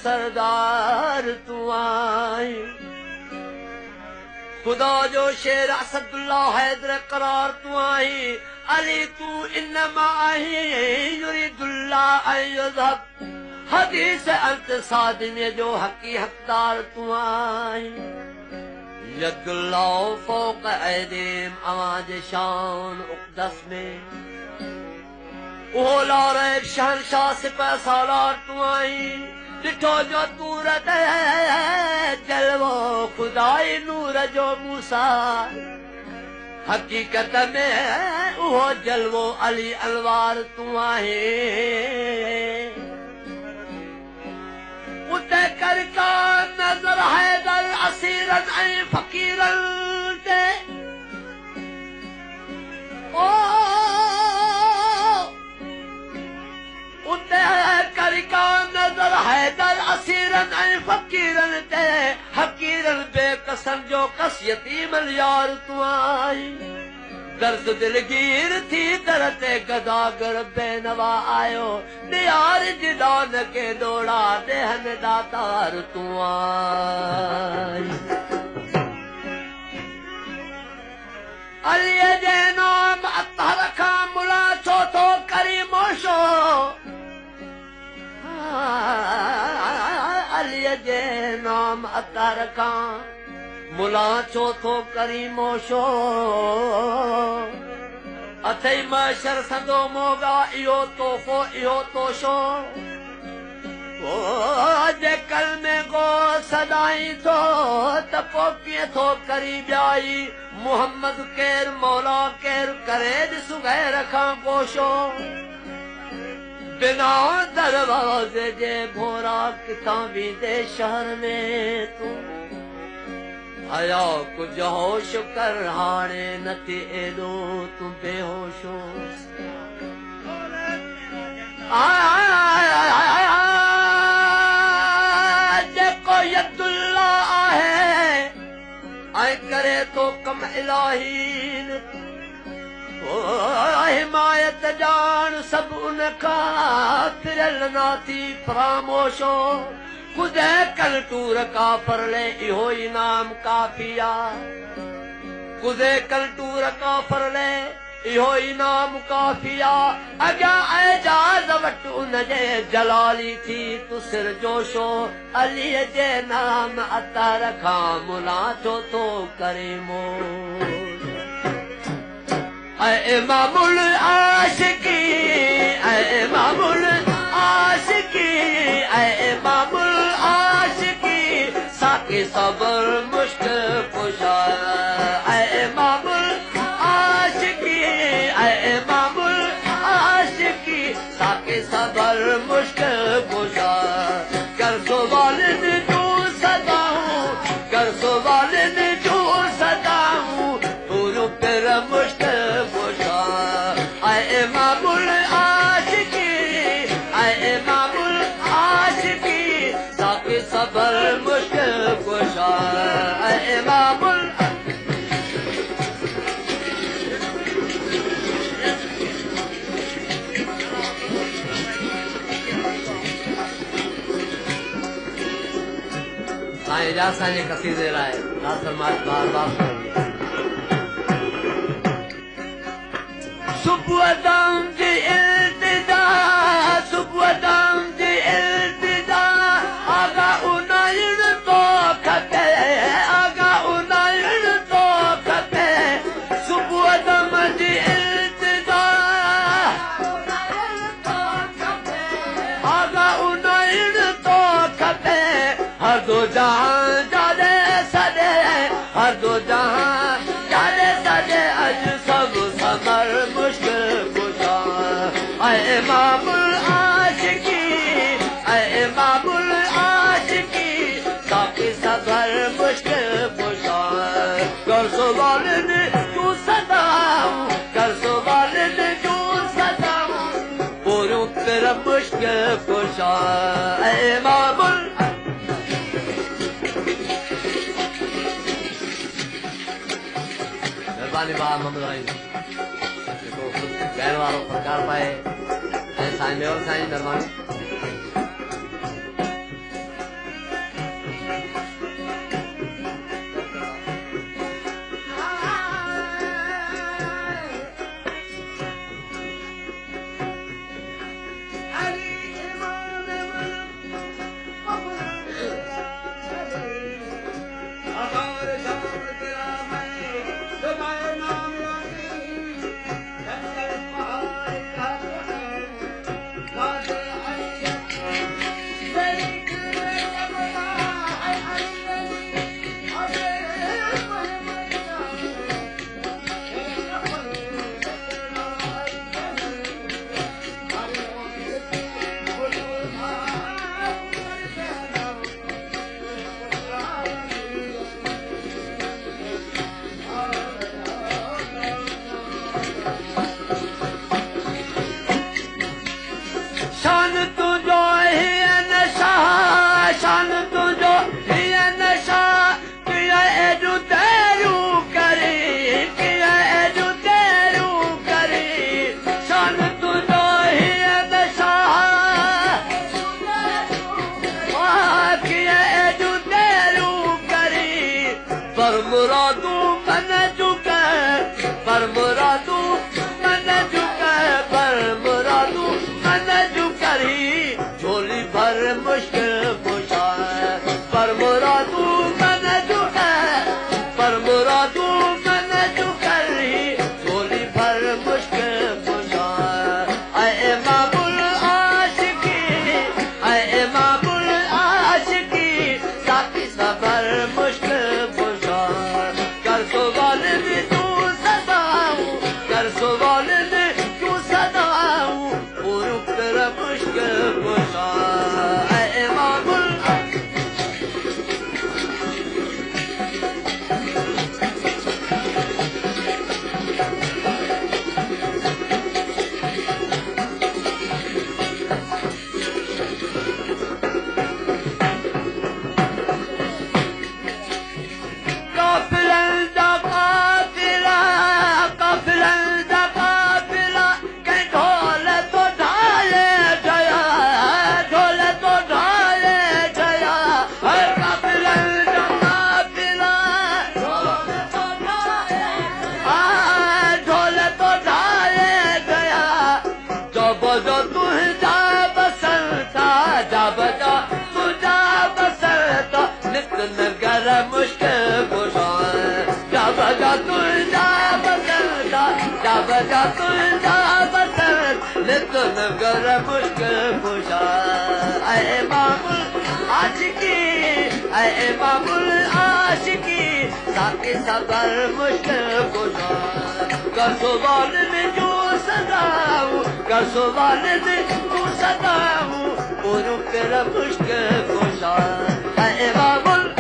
सरदार तू आई खुदा जो शेर असदुल्ला हैदर करार तू आई अली तू इन्नमा आई युरिदुल्ला अय्युज़हब हदीस अंत सादिने जो हकी हकदार तू आई यदुल्ला फौक ऐदीम आवाज शान उक़दस में ओ लारे शहंशाह सिपह सालार तू आई डिठो जो तूरत जलवो खुदाई नूर जो मूसा हकीकत में उहो जलवो अली अलवार तू आहे उते कर का नजर हैदर असीरन ऐं फकीरन ते ओ उते कर का नजर हैदर असीरन ऐं फकीरन ते हकीरन बेकसन जो कस यतीमन यार तू आई दर्द दिलगीर थी दरते गदागर बेनवा आयो नियार जिदान के दौड़ा देहन दातार तू आई अली जे नाम अतर खां मुला छो तो करीमो शो अली जे नाम अतर खां मुला छो तो करीमो शो अथई महशर संदो मोगा इहो तोहफ़ो इहो तोशो ओ जे कल में गो सदाई थो त पोइ कीअं थो करी ॿियाई मोहम्मद केर मौला केर करे ॾिस गैर खां पोशो बिना दरवाज़े जे भोरा किथां वेंदे शहर में तूं आया कुछ होश कर हाणे नथी एॾो तूं बेहोशो जेको यदुल्ला आहे ऐं करे तो कम इलाही हिमायत ॼाण सभु उन खां फिरियल नाथी फरामोशो खुदे कल टूर का फरले इहो ई नाम काफिया खुदे कल टूर का फरले इहो ई नाम काफिया अॻियां एजाज़ वटि उन जे जलाली थी तू सिर जोशो अलीअ जे नाम अतर खां मुला छो थो करे मो ऐं इमामुल आशिकी ऐं इमामुल आशिकी ऐं इमामुल आशिकी साके सबर मुश्किल कुशा ऐं इमामुल आशिकी ऐं इमामुल आशिकी साके सबर मुश्किल कुशा कर सो वालिद जो सदाऊं कर सो वालिद जो सदाऊं तू फिर मुश्किल कुशा ऐं इमामुल आशिकी ऐं इमामुल आशिकी साके सबर मुश्किल कुशा ऐं इमामुल साईं जा असांजे क़सीदे लाइ नासरमात बार बार सुबुह दाम जी इल्तिजा सुबुह दाम जी इल्तिजा आगा उनाइण तो खपे आगा उनाइण तो खपे सुबुह दाम जी इल्तिजा दो जहां जाने सदे हर दो जहां जाने सदे अज सब समर मुश्किल कुशा ऐ इमामुल आशिकी ऐ इमामुल आशिकी साकी सफर मुश्किल कुशा कर सुवालिन तू सदाऊं कर सुवालिन तू सदाऊं पूरू तेरा मुश्किल कुशा ऐ इमामुल मेहरबानी बा मोहम्मद भाई देखो खुद कहने वालों प्रकार पाए साईं में और साईं मेहरबानी नगर मुश्किल कुशा ऐ इमामुल आशिकी ऐ इमामुल आशिकी साकी सबर मुश्किल कुशा कर सुवाल में जो सदाऊं कर सुवाल में तू सदाऊं पूरू तेरा मुश्किल कुशा ऐ इमामुल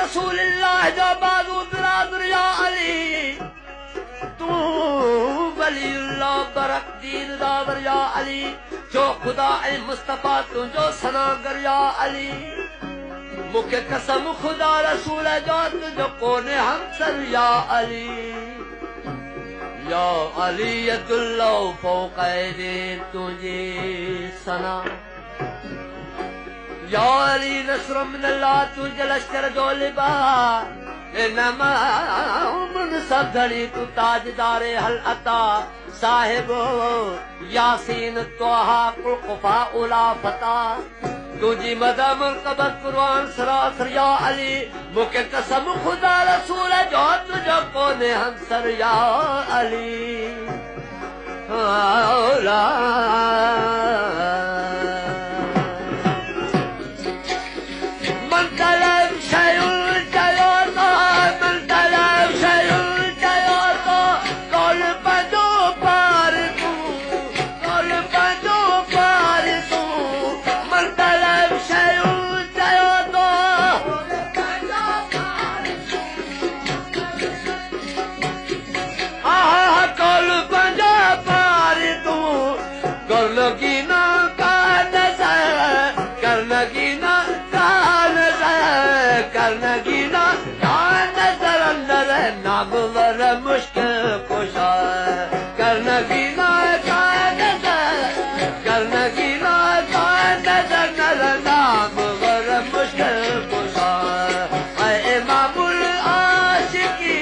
रसूलुल्लाह जा बाजू दराज़ या अली तू वलीउल्लाह बरकदीन दावर या अली जो खुदा ऐं मुस्तफा तुझो सनागर या अली मुखे कसम खुदा रसूल जो तुझो कोने हमसर या अली यदुल्लाह फौक़े तुझे सना या अली नस्र मिनल्लाह तुझे लश्कर जो लिबा सदड़ी तू ताजदारे हल अता साहिबो यासीन तोहा कुल कुफा उला फता तुझी मदा मुर्तबत कुरान सरासर या अली मुके कसम खुदा रसूल जो तुझो कोने हमसर या अली औला मन तलब शयुल मुश्किल कुशा करना गिना का नजर करना गिना का नजर नजर नाम वर मुश्किल कुशा ऐ इमामुल आशिकी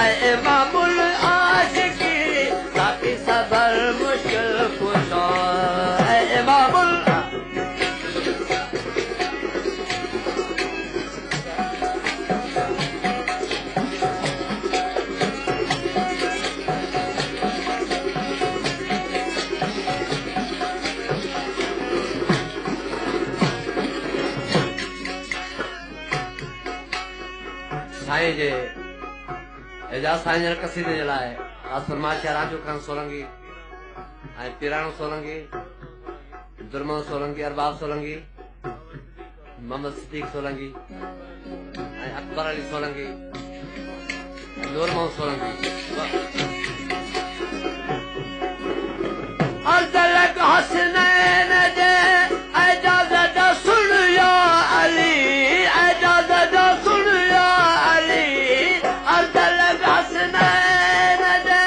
ऐ इमामुल आशिकी ताकि सबर मुश्किल कुशा ऐ इमामुल साईं जे एजाज साईं जे कसीदे जे लाइ फरमाइश राजू खान सोलंकी ऐं पिराणो सोलंकी दुर्मन सोलंकी अरबाब सोलंकी मोहम्मद सिद्दीक सोलंकी ऐं अकबर अली सोलंकी नूरमोहन सोलंकी अज़लक हसनैन जे एजाज़त सुन या अली एजाज़त सुन या अली अज़लक हसनैन जे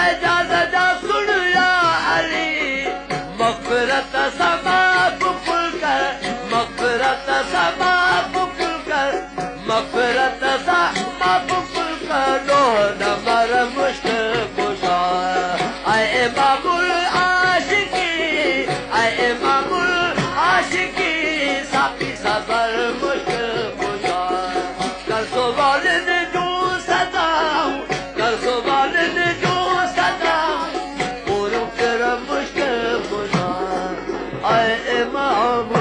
एजाज़त सुन या अली मग़फ़िरत सबाब कुल कर मग़फ़िरत सबाब कुल कर मग़फ़िरत सबाब कुल कर दो नंबर मुश्किल कुशा ऐ इमामुल आशिकी ऐ इमामुल आशिकी साकी सबर मुश्किल कुशा कर सो वालिद जो सदाऊं कर सो वालिद जो सदाऊं पूरो कर मुश्किल कुशा ऐ इमामुल